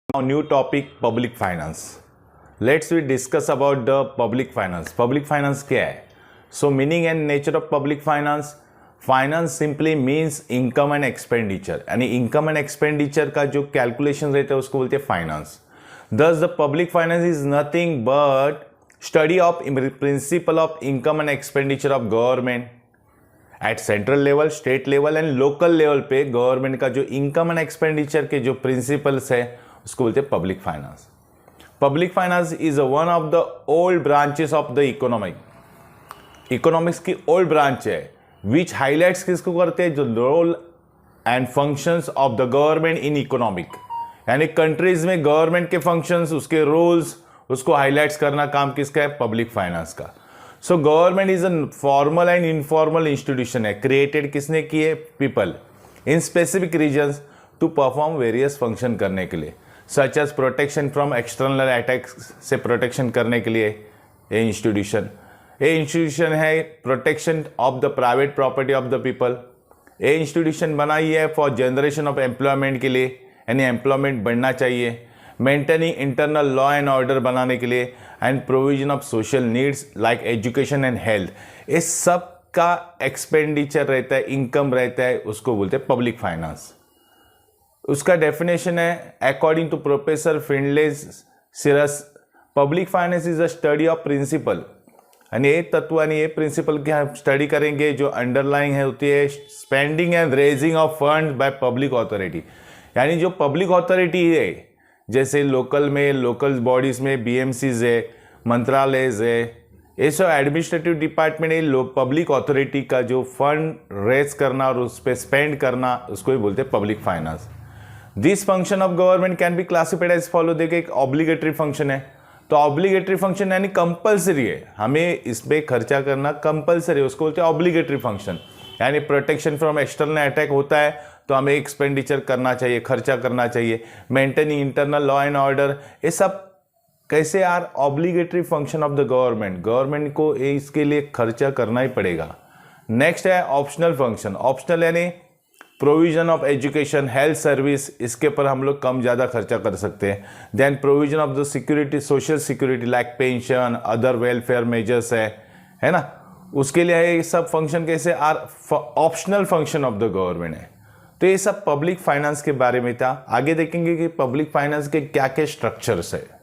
Now new topic public finance. Let's we discuss about the public finance. Public finance क्या है? So meaning and nature of public finance. Finance simply means income and expenditure. यानी income and expenditure का जो calculation रहता है उसको बोलते हैं finance. Thus the public finance is nothing but study of principle of income and expenditure of government. At central level, state level and local level पे government का जो इनकम एंड एक्सपेंडिचर के जो प्रिंसिपल्स है उसको बोलते हैं public finance. Public finance is one of the old branches of the economics की ओल्ड ब्रांच है विच हाईलाइट्स किसको करते हैं, जो role and functions of the government in economic. यानी कंट्रीज में गवर्नमेंट के फंक्शंस, उसके रूल्स, उसको हाईलाइट्स करना काम किसका है, पब्लिक फाइनेंस का. So government is a formal and informal institution है, क्रिएटेड किसने की है, people in specific regions to perform various function करने के लिए, such as protection from external attacks से प्रोटेक्शन करने के लिए ये इंस्टीट्यूशन है protection of the private property of the people. ये इंस्टीट्यूशन बनाई है फॉर जनरेशन ऑफ एम्प्लॉयमेंट के लिए, यानी एम्प्लॉयमेंट बढ़ना चाहिए, maintaining internal law and order बनाने के लिए, and provision of social needs like education and health. इस सब का एक्सपेंडिचर रहता है, इनकम रहता है, उसको बोलते हैं पब्लिक फाइनेंस. उसका डेफिनेशन है according to professor Findlay Shirras, public finance is a study of principle. यानी ये तत्व यानी ये प्रिंसिपल की हम स्टडी करेंगे जो अंडरलाइंग है होती है spending and raising of fund by public authority. यानी जो पब्लिक अथॉरिटी है जैसे लोकल बॉडीज में बीएमसीज है, मंत्रालय है, ये सब एडमिनिस्ट्रेटिव डिपार्टमेंट है, पब्लिक अथॉरिटी का जो फंड रेज करना और उस पर स्पेंड करना उसको ही बोलते हैं public finance. This function of government can be classified as follow. देखिए एक ऑब्लिगेटरी फंक्शन है, तो ऑब्लिगेटरी फंक्शन यानी कंपलसरी है, हमें इस पर खर्चा करना कंपलसरी है, उसको बोलते हैं ऑब्लिगेटरी फंक्शन. यानी प्रोटेक्शन फ्रॉम एक्सटर्नल अटैक होता है तो हमें एक्सपेंडिचर करना चाहिए, खर्चा करना चाहिए, maintaining internal law and order, ये सब कैसे are obligatory function of the government. Government को इसके लिए खर्चा करना ही पड़ेगा. नेक्स्ट है ऑप्शनल फंक्शन. ऑप्शनल यानी provision of education, health service, इसके पर हम लोग कम ज़्यादा खर्चा कर सकते हैं. Then provision of the security, social security like pension, other welfare measures है ना, उसके लिए ये सब फंक्शन कैसे are optional function of the government है. तो ये सब पब्लिक फाइनेंस के बारे में था. आगे देखेंगे कि पब्लिक फाइनेंस के क्या क्या स्ट्रक्चर्स है.